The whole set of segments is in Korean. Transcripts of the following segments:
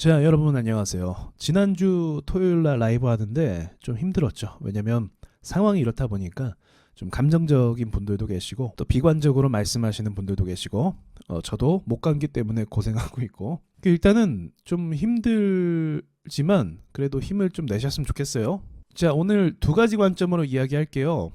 자, 여러분 안녕하세요. 지난주 토요일날 라이브 하는데 좀 힘들었죠. 왜냐면 상황이 이렇다 보니까 좀 감정적인 분들도 계시고 또 비관적으로 말씀하시는 분들도 계시고 저도 목감기 때문에 고생하고 있고 일단은 좀 힘들지만 그래도 힘을 좀 내셨으면 좋겠어요. 자, 오늘 두 가지 관점으로 이야기할게요.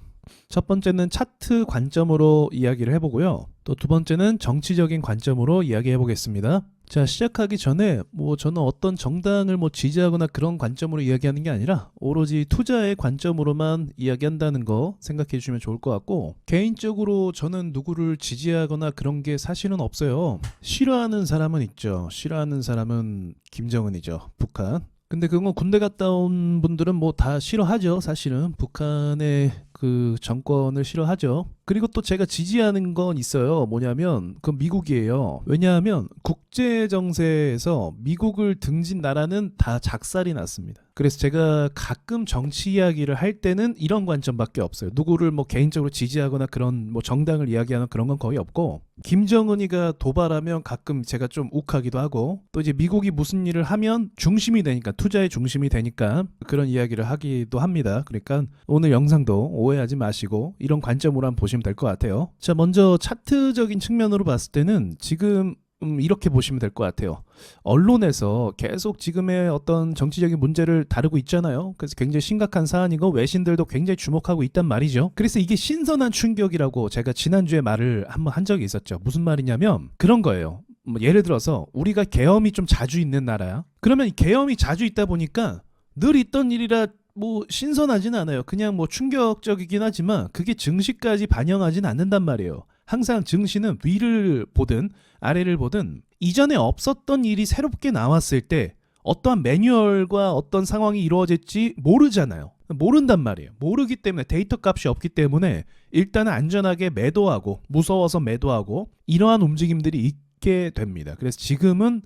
첫 번째는 차트 관점으로 이야기를 해보고요. 또 두 번째는 정치적인 관점으로 이야기해 보겠습니다. 자, 시작하기 전에 저는 어떤 정당을 지지하거나 그런 관점으로 이야기하는 게 아니라 오로지 투자의 관점으로만 이야기한다는 거 생각해 주시면 좋을 것 같고, 개인적으로 저는 누구를 지지하거나 그런 게 사실은 없어요. 싫어하는 사람은 있죠. 싫어하는 사람은 김정은이죠. 북한. 근데 그건 군대 갔다 온 분들은 다 싫어하죠. 사실은 북한의 그 정권을 싫어하죠. 그리고 또 제가 지지하는 건 있어요. 뭐냐면 그 미국이에요. 왜냐하면 국제 정세에서 미국을 등진 나라는 다 작살이 났습니다. 그래서 제가 가끔 정치 이야기를 할 때는 이런 관점밖에 없어요. 누구를 개인적으로 지지하거나 그런 정당을 이야기하는 그런 건 거의 없고, 김정은이가 도발하면 가끔 제가 좀 욱하기도 하고, 또 이제 미국이 무슨 일을 하면 중심이 되니까, 투자의 중심이 되니까 그런 이야기를 하기도 합니다. 그러니까 오늘 영상도 오해하지 마시고 이런 관점으로 한번 보시면 될 것 같아요. 자, 먼저 차트적인 측면으로 봤을 때는 지금 이렇게 보시면 될 것 같아요. 언론에서 계속 지금의 어떤 정치적인 문제를 다루고 있잖아요. 그래서 굉장히 심각한 사안이고 외신들도 굉장히 주목하고 있단 말이죠. 그래서 이게 신선한 충격이라고 제가 지난주에 말을 한번 한 적이 있었죠. 무슨 말이냐면 그런 거예요. 예를 들어서 우리가 계엄이 좀 자주 있는 나라야. 그러면 계엄이 자주 있다 보니까 늘 있던 일이라 신선하진 않아요. 그냥 충격적이긴 하지만 그게 증시까지 반영하진 않는단 말이에요. 항상 증시는 위를 보든 아래를 보든 이전에 없었던 일이 새롭게 나왔을 때 어떠한 매뉴얼과 어떤 상황이 이루어질지 모르잖아요. 모른단 말이에요. 모르기 때문에, 데이터 값이 없기 때문에 일단은 안전하게 매도하고, 무서워서 매도하고, 이러한 움직임들이 있게 됩니다. 그래서 지금은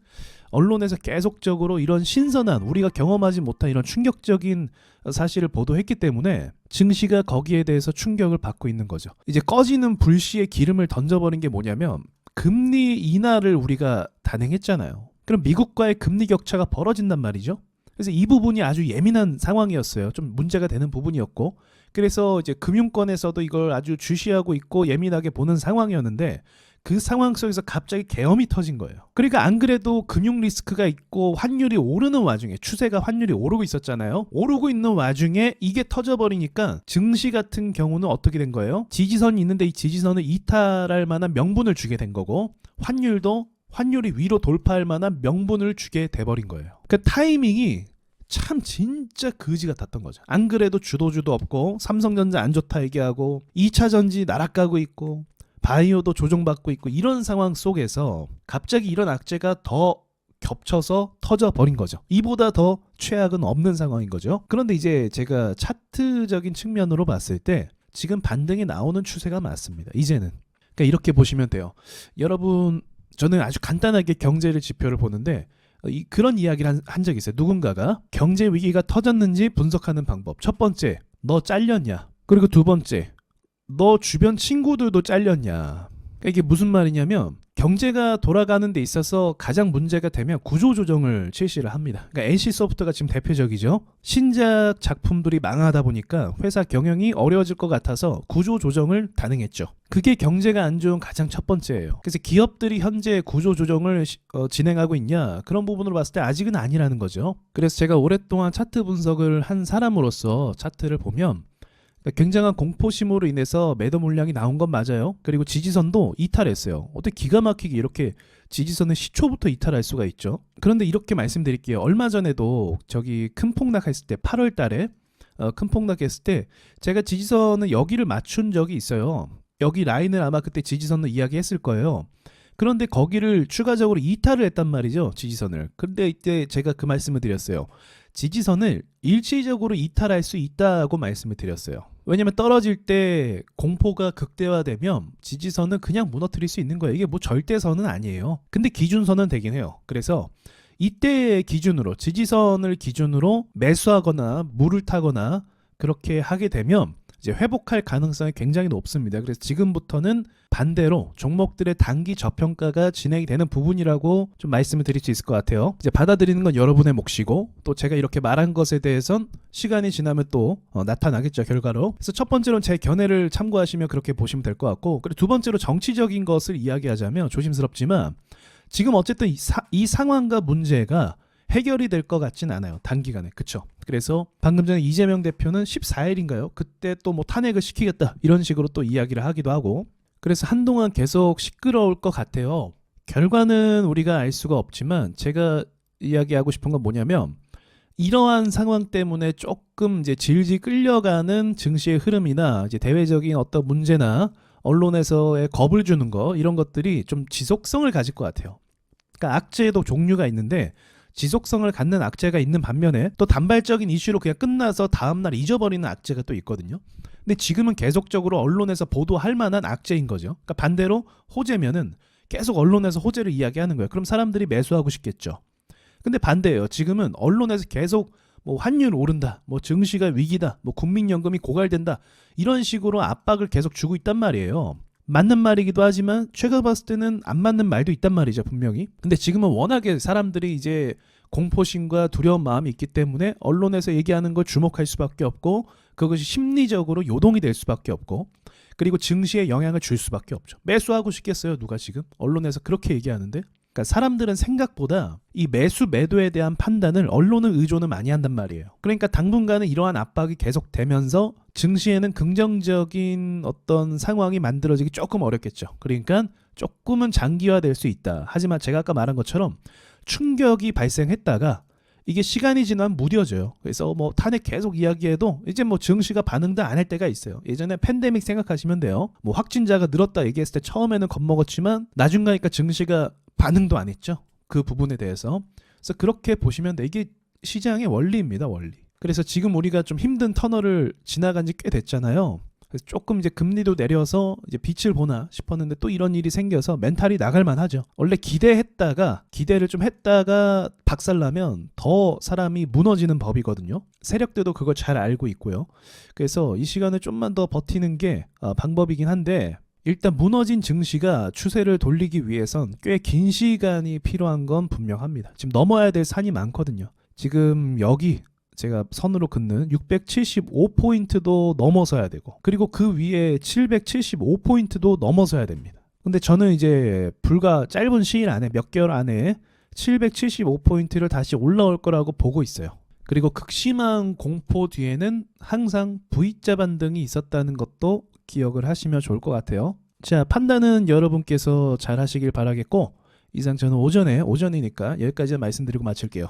언론에서 계속적으로 이런 신선한, 우리가 경험하지 못한 이런 충격적인 사실을 보도했기 때문에 증시가 거기에 대해서 충격을 받고 있는 거죠. 이제 꺼지는 불씨에 기름을 던져버린 게 뭐냐면 금리 인하를 우리가 단행했잖아요. 그럼 미국과의 금리 격차가 벌어진단 말이죠. 그래서 이 부분이 아주 예민한 상황이었어요. 좀 문제가 되는 부분이었고, 그래서 이제 금융권에서도 이걸 아주 주시하고 있고 예민하게 보는 상황이었는데, 그 상황 속에서 갑자기 계엄이 터진 거예요. 그러니까 안 그래도 금융 리스크가 있고 환율이 오르는 와중에, 추세가 환율이 오르고 있었잖아요. 오르고 있는 와중에 이게 터져버리니까 증시 같은 경우는 어떻게 된 거예요? 지지선이 있는데 이 지지선을 이탈할 만한 명분을 주게 된 거고, 환율이 위로 돌파할 만한 명분을 주게 돼버린 거예요. 그 타이밍이 참 진짜 거지 같았던 거죠. 안 그래도 주도주도 없고 삼성전자 안 좋다 얘기하고 2차전지 날아가고 있고 바이오도 조정받고 있고, 이런 상황 속에서 갑자기 이런 악재가 더 겹쳐서 터져버린 거죠. 이보다 더 최악은 없는 상황인 거죠. 그런데 이제 제가 차트적인 측면으로 봤을 때 지금 반등이 나오는 추세가 맞습니다. 이제는. 그러니까 이렇게 보시면 돼요. 여러분, 저는 아주 간단하게 경제를 지표를 보는데 그런 이야기를 한 적이 있어요. 누군가가 경제 위기가 터졌는지 분석하는 방법. 첫 번째, 너 잘렸냐? 그리고 두 번째, 너 주변 친구들도 잘렸냐? 그러니까 이게 무슨 말이냐면 경제가 돌아가는 데 있어서 가장 문제가 되면 구조조정을 실시를 합니다. 그러니까 NC소프트가 지금 대표적이죠. 신작 작품들이 망하다 보니까 회사 경영이 어려워질 것 같아서 구조조정을 단행했죠. 그게 경제가 안 좋은 가장 첫 번째예요. 그래서 기업들이 현재 구조조정을 진행하고 있냐? 그런 부분으로 봤을 때 아직은 아니라는 거죠. 그래서 제가 오랫동안 차트 분석을 한 사람으로서 차트를 보면 굉장한 공포심으로 인해서 매도 물량이 나온 건 맞아요. 그리고 지지선도 이탈했어요. 어떻게 기가 막히게 이렇게 지지선을 시초부터 이탈할 수가 있죠. 그런데 이렇게 말씀드릴게요. 얼마 전에도 큰 폭락했을 때 8월 달에 큰 폭락했을 때 제가 지지선을 여기를 맞춘 적이 있어요. 여기 라인을 아마 그때 지지선을 이야기했을 거예요. 그런데 거기를 추가적으로 이탈을 했단 말이죠. 지지선을. 근데 이때 제가 그 말씀을 드렸어요. 지지선을 일시적으로 이탈할 수 있다고 말씀을 드렸어요. 왜냐면 떨어질 때 공포가 극대화되면 지지선은 그냥 무너뜨릴 수 있는 거예요. 이게 절대선은 아니에요. 근데 기준선은 되긴 해요. 그래서 이때 기준으로, 지지선을 기준으로 매수하거나 물을 타거나 그렇게 하게 되면 이제 회복할 가능성이 굉장히 높습니다. 그래서 지금부터는 반대로 종목들의 단기 저평가가 진행이 되는 부분이라고 좀 말씀을 드릴 수 있을 것 같아요. 이제 받아들이는 건 여러분의 몫이고 또 제가 이렇게 말한 것에 대해선 시간이 지나면 또 나타나겠죠, 결과로. 그래서 첫 번째로는 제 견해를 참고하시면 그렇게 보시면 될 것 같고, 그리고 두 번째로 정치적인 것을 이야기하자면 조심스럽지만 지금 어쨌든 이 상황과 문제가 해결이 될 것 같진 않아요, 단기간에. 그쵸? 그래서 방금 전에 이재명 대표는 14일인가요? 그때 또 뭐 탄핵을 시키겠다 이런 식으로 또 이야기를 하기도 하고, 그래서 한동안 계속 시끄러울 것 같아요. 결과는 우리가 알 수가 없지만 제가 이야기하고 싶은 건 뭐냐면, 이러한 상황 때문에 조금 이제 질질 끌려가는 증시의 흐름이나 이제 대외적인 어떤 문제나 언론에서의 겁을 주는 거, 이런 것들이 좀 지속성을 가질 것 같아요. 그러니까 악재에도 종류가 있는데 지속성을 갖는 악재가 있는 반면에 또 단발적인 이슈로 그냥 끝나서 다음날 잊어버리는 악재가 또 있거든요. 근데 지금은 계속적으로 언론에서 보도할 만한 악재인 거죠. 그러니까 반대로 호재면은 계속 언론에서 호재를 이야기하는 거예요. 그럼 사람들이 매수하고 싶겠죠. 근데 반대예요. 지금은 언론에서 계속 뭐 환율 오른다, 뭐 증시가 위기다, 뭐 국민연금이 고갈된다, 이런 식으로 압박을 계속 주고 있단 말이에요. 맞는 말이기도 하지만 제가 봤을 때는 안 맞는 말도 있단 말이죠, 분명히. 근데 지금은 워낙에 사람들이 이제 공포심과 두려운 마음이 있기 때문에 언론에서 얘기하는 걸 주목할 수밖에 없고, 그것이 심리적으로 요동이 될 수밖에 없고, 그리고 증시에 영향을 줄 수밖에 없죠. 매수하고 싶겠어요, 누가 지금? 언론에서 그렇게 얘기하는데. 그러니까 사람들은 생각보다 이 매수 매도에 대한 판단을 언론을 의존을 많이 한단 말이에요. 그러니까 당분간은 이러한 압박이 계속되면서 증시에는 긍정적인 어떤 상황이 만들어지기 조금 어렵겠죠. 그러니까 조금은 장기화될 수 있다. 하지만 제가 아까 말한 것처럼 충격이 발생했다가 이게 시간이 지나면 무뎌져요. 그래서 뭐 탄핵 계속 이야기해도 이제 뭐 증시가 반응도 안 할 때가 있어요. 예전에 팬데믹 생각하시면 돼요. 뭐 확진자가 늘었다 얘기했을 때 처음에는 겁먹었지만 나중 가니까 증시가 반응도 안 했죠, 그 부분에 대해서. 그래서 그렇게 보시면 돼. 이게 시장의 원리입니다, 원리. 그래서 지금 우리가 좀 힘든 터널을 지나간 지 꽤 됐잖아요. 그래서 조금 이제 금리도 내려서 이제 빛을 보나 싶었는데 또 이런 일이 생겨서 멘탈이 나갈만 하죠. 원래 기대를 좀 했다가 박살나면 더 사람이 무너지는 법이거든요. 세력들도 그걸 잘 알고 있고요. 그래서 이 시간을 좀만 더 버티는 게 방법이긴 한데, 일단 무너진 증시가 추세를 돌리기 위해선 꽤 긴 시간이 필요한 건 분명합니다. 지금 넘어야 될 산이 많거든요. 지금 여기 제가 선으로 긋는 675포인트도 넘어서야 되고, 그리고 그 위에 775포인트도 넘어서야 됩니다. 근데 저는 이제 불과 짧은 시일 안에, 몇 개월 안에 775포인트를 다시 올라올 거라고 보고 있어요. 그리고 극심한 공포 뒤에는 항상 V자 반등이 있었다는 것도 기억을 하시면 좋을 것 같아요. 자, 판단은 여러분께서 잘 하시길 바라겠고, 이상 저는 오전이니까 여기까지 말씀드리고 마칠게요.